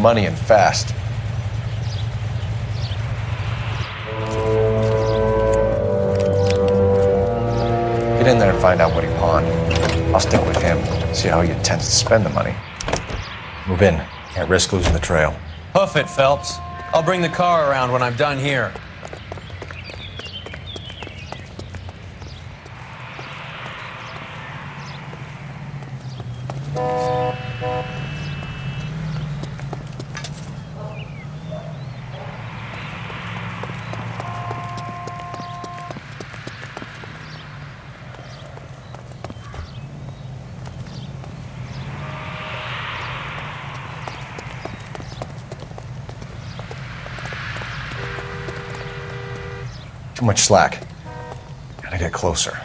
money and fast. Get in there and find out what he pawned. I'll stick with him, see how he intends to spend the money. Move in. Can't risk losing the trail. Hoof it, Phelps. I'll bring the car around when I'm done here. Too much slack. Gotta get closer.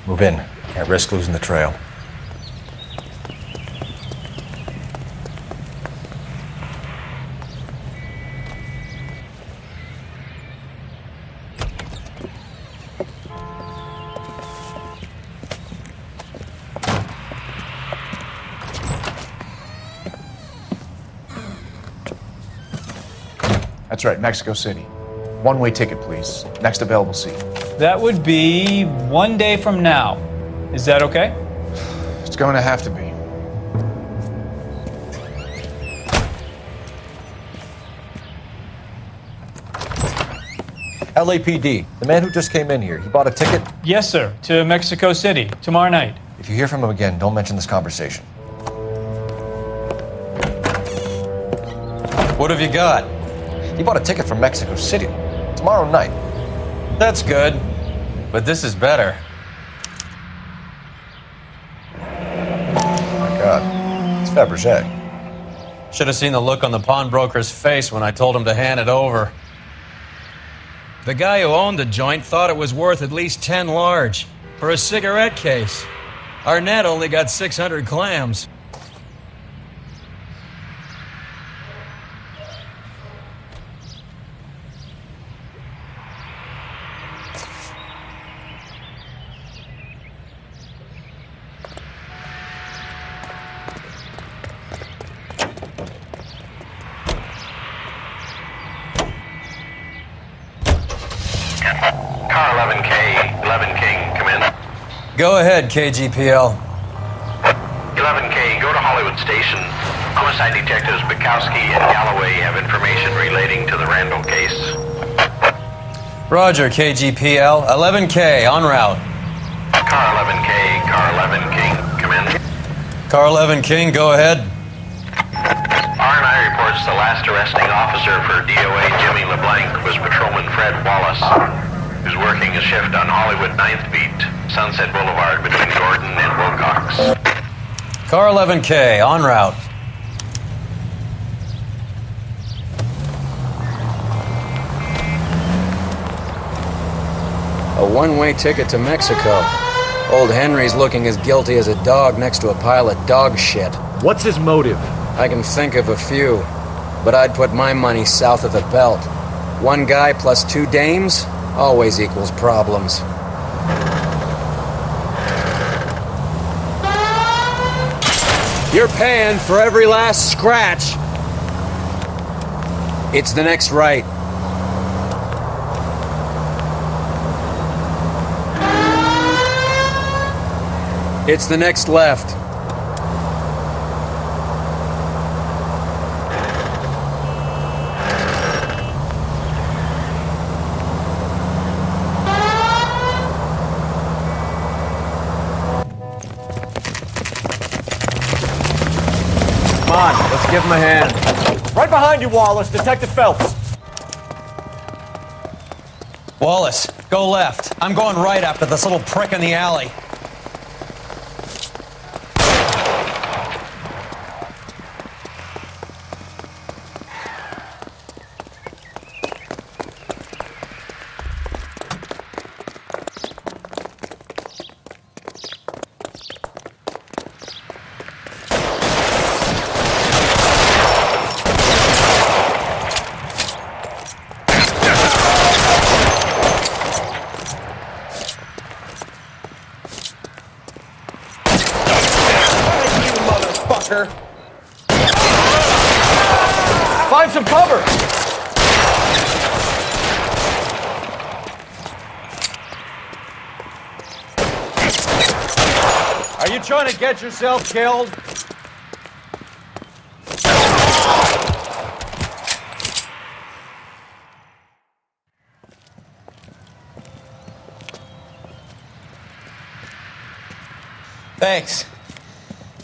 Move in. Can't risk losing the trail. That's right, Mexico City. One-way ticket, please. Next available seat. That would be 1 day from now. Is that okay? It's going to have to be. LAPD, the man who just came in here, he bought a ticket? Yes, sir. To Mexico City, tomorrow night. If you hear from him again, don't mention this conversation. What have you got? He bought a ticket from Mexico City. Tomorrow night. That's good. But this is better. Oh my God. It's Fabergé. Should have seen the look on the pawnbroker's face when I told him to hand it over. The guy who owned the joint thought it was worth at least 10 large for a cigarette case. Arnett only got 600 clams. Car 11K, 11 King, come in. Go ahead, KGPL. 11K, go to Hollywood Station. Homicide detectives Bukowski and Galloway have information relating to the Randall case. Roger, KGPL. 11K, en route. Car 11K, car 11 King, come in. Car 11 King, go ahead. R&I reports the last arresting officer for DOA Jimmy LeBlanc was Patrolman Fred Wallace, who's working a shift on Hollywood 9th Beat, Sunset Boulevard between Gordon and Wilcox. Car 11K, en route. A one-way ticket to Mexico. Old Henry's looking as guilty as a dog next to a pile of dog shit. What's his motive? I can think of a few, but I'd put my money south of the belt. One guy plus two dames always equals problems. You're paying for every last scratch. It's the next right. It's the next left. Come on, let's give him a hand. Right behind you, Wallace. Detective Phelps. Wallace, go left. I'm going right after this little prick in the alley. Find some cover! Are you trying to get yourself killed? Thanks.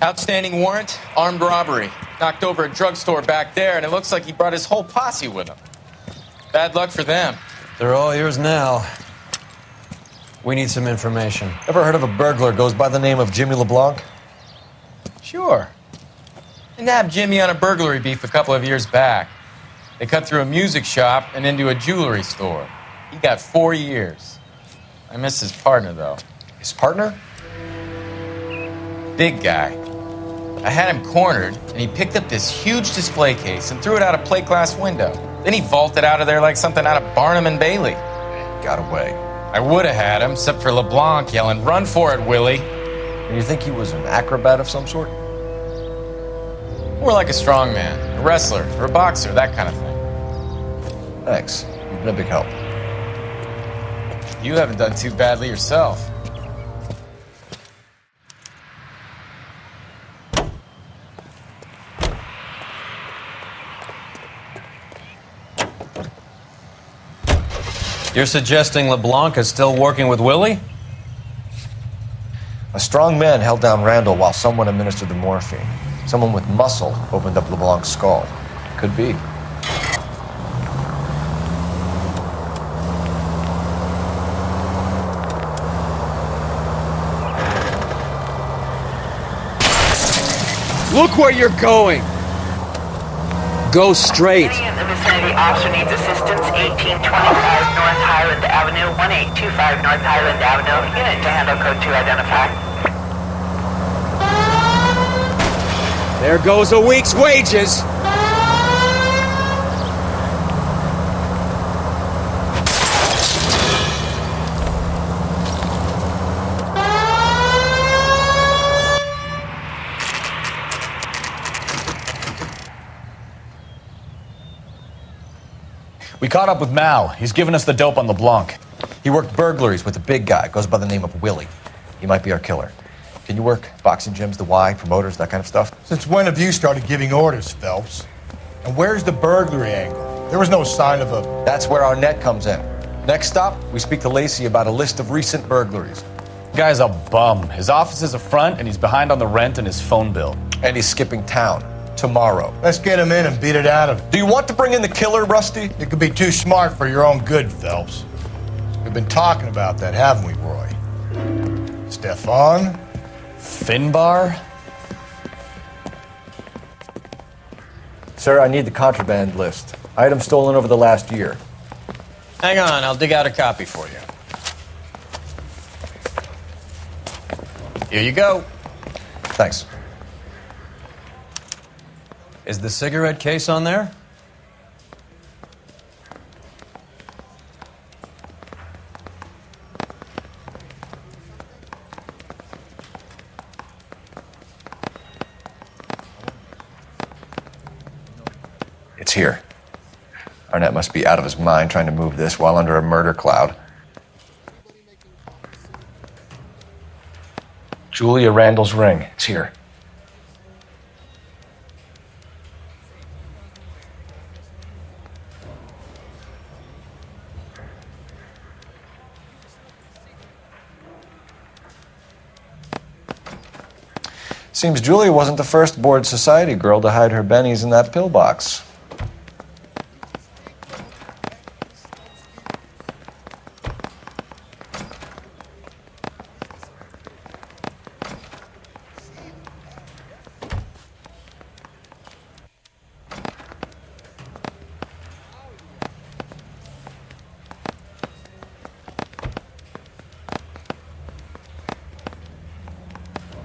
Outstanding warrant, armed robbery. Knocked over a drugstore back there, and it looks like he brought his whole posse with him. Bad luck for them. They're all yours now. We need some information. Ever heard of a burglar goes by the name of Jimmy LeBlanc? Sure. I nabbed Jimmy on a burglary beef a couple of years back. They cut through a music shop and into a jewelry store. He got 4 years. I miss his partner, though. His partner? Big guy. I had him cornered, and he picked up this huge display case and threw it out a plate glass window. Then he vaulted out of there like something out of Barnum and Bailey. Got away. I would have had him, except for LeBlanc yelling, "Run for it, Willie!" And you think he was an acrobat of some sort? More like a strongman, a wrestler, or a boxer, that kind of thing. Thanks. You've been a big help. You haven't done too badly yourself. You're suggesting LeBlanc is still working with Willie? A strong man held down Randall while someone administered the morphine. Someone with muscle opened up LeBlanc's skull. Could be. Look where you're going! Go straight. Any in the vicinity officer needs assistance, 1825 North Highland Avenue, 1825 North Highland Avenue, unit to handle code 2 identify. There goes a week's wages. We caught up with Mao. He's given us the dope on LeBlanc. He worked burglaries with a big guy. Goes by the name of Willie. He might be our killer. Can you work boxing gyms, the Y, promoters, that kind of stuff? Since when have you started giving orders, Phelps? And where's the burglary angle? There was no sign of a... That's where our net comes in. Next stop, we speak to Lacey about a list of recent burglaries. Guy's a bum. His office is a front, and he's behind on the rent and his phone bill. And he's skipping town tomorrow. Let's get him in and beat it out of him. Do you want to bring in the killer, Rusty? You could be too smart for your own good, Phelps. We've been talking about that, haven't we, Roy? Stefan? Finbar? Sir, I need the contraband list. Items stolen over the last year. Hang on, I'll dig out a copy for you. Here you go. Thanks. Is the cigarette case on there? It's here. Arnett must be out of his mind trying to move this while under a murder cloud. Julia Randall's ring. It's here. Seems Julia wasn't the first bored society girl to hide her bennies in that pillbox.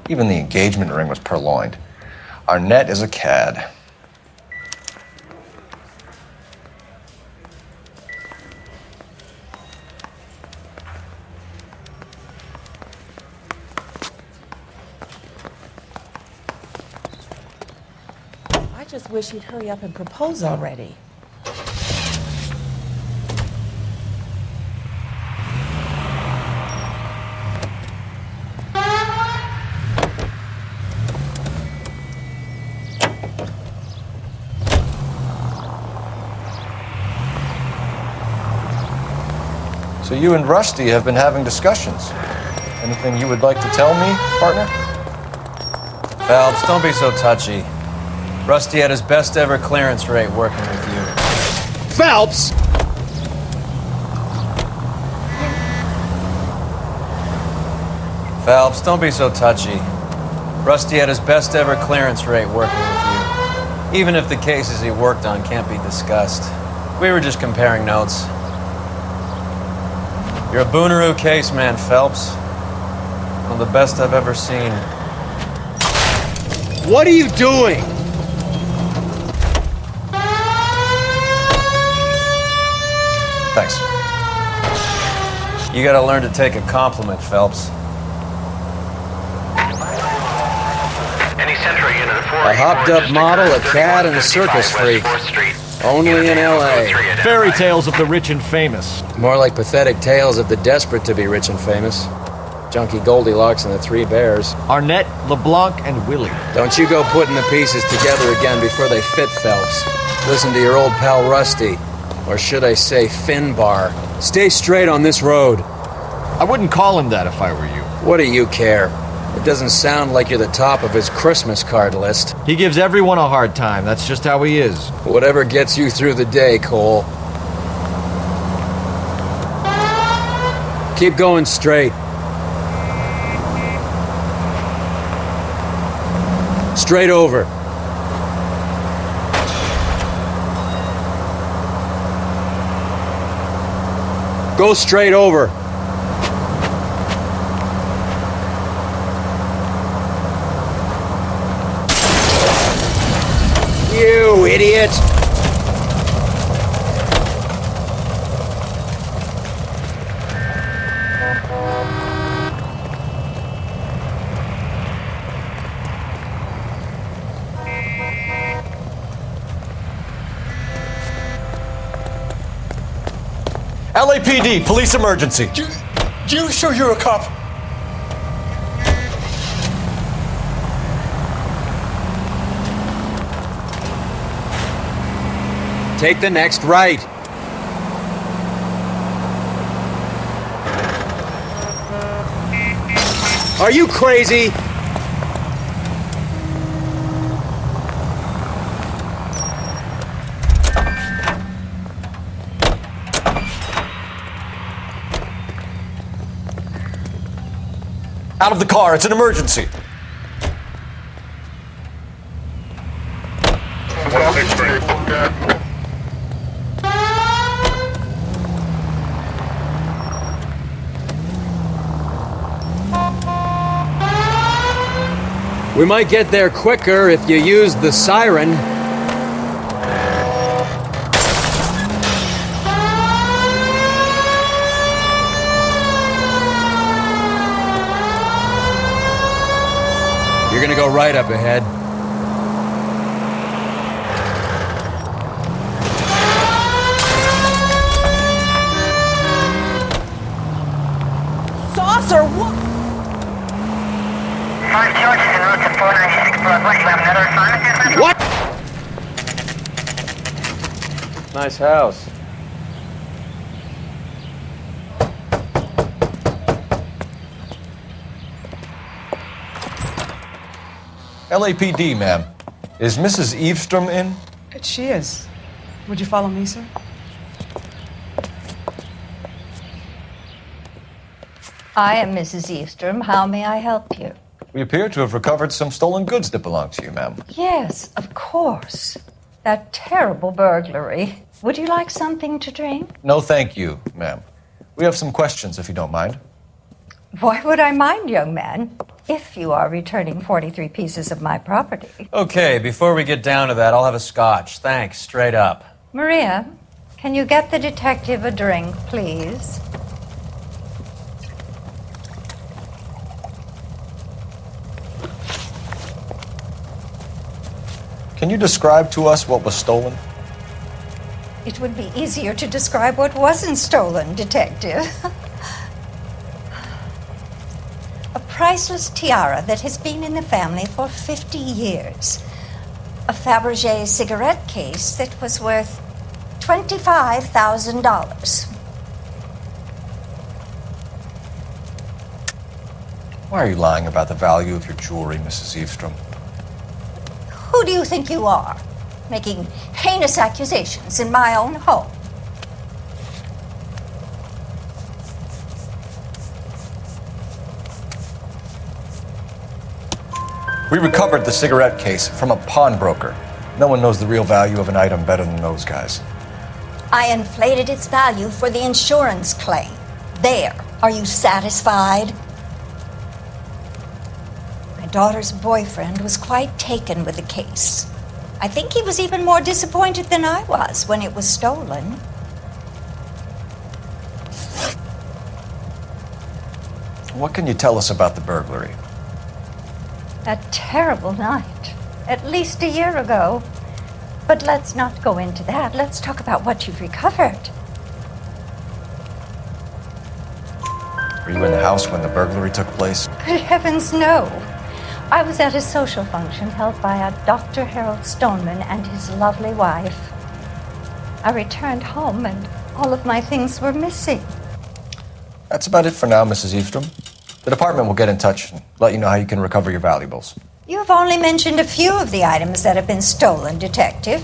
Even the engagement ring was purloined. Arnett is a cad. I just wish he'd hurry up and propose already. So you and Rusty have been having discussions. Anything you would like to tell me, partner? Phelps, don't be so touchy. Rusty had his best ever clearance rate working with you. Phelps! Phelps, don't be so touchy. Rusty had his best ever clearance rate working with you. Even if the cases he worked on can't be discussed. We were just comparing notes. You're a Booneroo case man, Phelps. One of the best I've ever seen. What are you doing? Thanks. You gotta learn to take a compliment, Phelps. Any Central Unit of 4. A hopped-up model, a cad, and a circus freak. Only in L.A. Fairy tales of the rich and famous. More like pathetic tales of the desperate to be rich and famous. Junkie Goldilocks and the Three Bears. Arnett, LeBlanc, and Willie. Don't you go putting the pieces together again before they fit, Phelps. Listen to your old pal Rusty. Or should I say Finbar. Stay straight on this road. I wouldn't call him that if I were you. What do you care? It doesn't sound like you're the top of his Christmas card list. He gives everyone a hard time. That's just how he is. Whatever gets you through the day, Cole. Keep going straight. Straight over. Go straight over. You idiot! LAPD, police emergency. You sure you're a cop? Take the next right. Are you crazy? Out of the car, it's an emergency. We might get there quicker if you use the siren. You're gonna go right up ahead. Saucer, what? 5 charges en route to 496 Broadway. You have another assignment there, Central? What? Nice house. LAPD, ma'am. Is Mrs. Eavestrom in? She is. Would you follow me, sir? I am Mrs. Eastrom. How may I help you? We appear to have recovered some stolen goods that belong to you, ma'am. Yes, of course. That terrible burglary. Would you like something to drink? No, thank you, ma'am. We have some questions, if you don't mind. Why would I mind, young man, if you are returning 43 pieces of my property? Okay, before we get down to that, I'll have a scotch. Thanks, straight up. Maria, can you get the detective a drink, please? Can you describe to us what was stolen? It would be easier to describe what wasn't stolen, detective. A priceless tiara that has been in the family for 50 years. A Fabergé cigarette case that was worth $25,000. Why are you lying about the value of your jewelry, Mrs. Eavestrom? Who do you think you are, making heinous accusations in my own home? We recovered the cigarette case from a pawnbroker. No one knows the real value of an item better than those guys. I inflated its value for the insurance claim. There. Are you satisfied? My daughter's boyfriend was quite taken with the case. I think he was even more disappointed than I was when it was stolen. What can you tell us about the burglary? That terrible night, at least a year ago. But let's not go into that. Let's talk about what you've recovered. Were you in the house when the burglary took place? Good heavens, no. I was at a social function held by a Dr. Harold Stoneman and his lovely wife. I returned home and all of my things were missing. That's about it for now, Mrs. Eavestrom. The department will get in touch and let you know how you can recover your valuables. You have only mentioned a few of the items that have been stolen, Detective.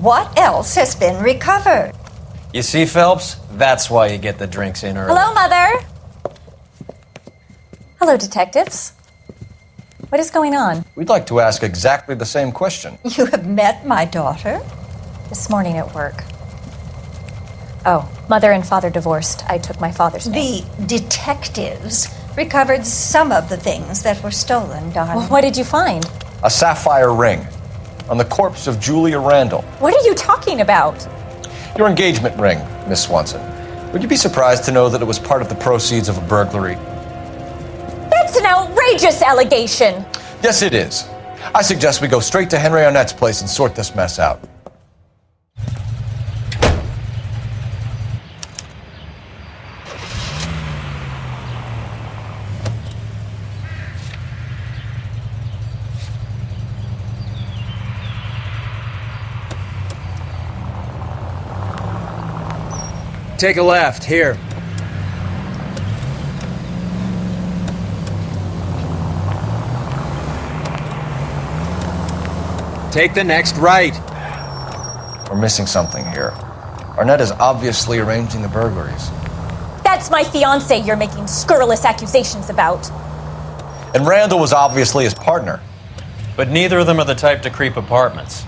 What else has been recovered? You see, Phelps? That's why you get the drinks in early. Hello, Mother. Hello, detectives. What is going on? We'd like to ask exactly the same question. You have met my daughter? This morning at work. Oh, Mother and Father divorced. I took my father's name. The detectives recovered some of the things that were stolen, darling. Well, what did you find? A sapphire ring on the corpse of Julia Randall. What are you talking about? Your engagement ring, Miss Swanson. Would you be surprised to know that it was part of the proceeds of a burglary? That's an outrageous allegation! Yes, it is. I suggest we go straight to Henry Arnett's place and sort this mess out. Take a left, here. Take the next right. We're missing something here. Arnett is obviously arranging the burglaries. That's my fiancé you're making scurrilous accusations about. And Randall was obviously his partner. But neither of them are the type to creep apartments.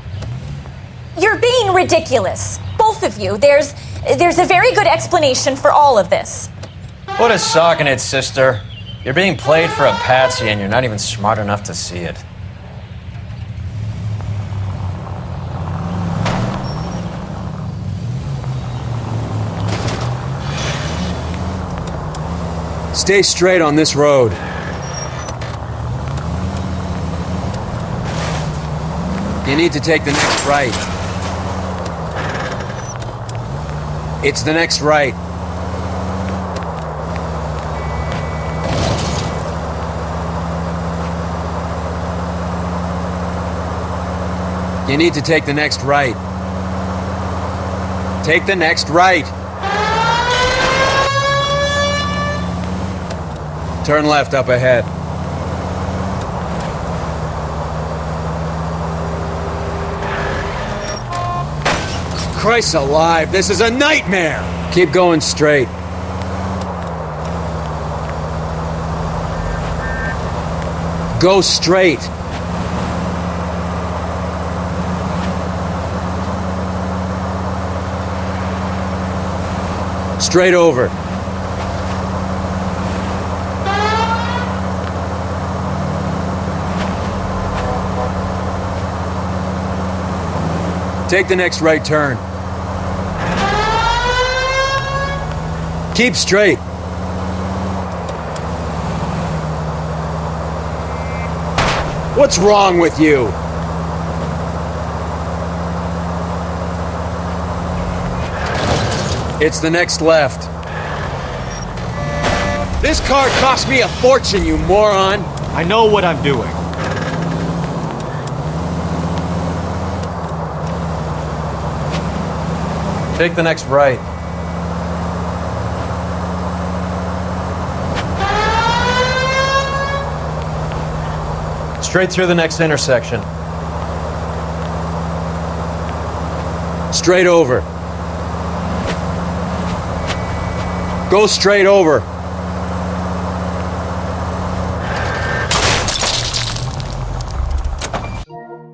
You're being ridiculous. Both of you. There's a very good explanation for all of this. Put a sock in it, sister. You're being played for a patsy and you're not even smart enough to see it. Stay straight on this road. You need to take the next right. It's the next right. You need to take the next right. Take the next right. Turn left up ahead. Christ alive, this is a nightmare! Keep going straight. Go straight. Straight over. Take the next right turn. Keep straight. What's wrong with you? It's the next left. This car cost me a fortune, you moron! I know what I'm doing. Take the next right. Straight through the next intersection. Straight over. Go straight over.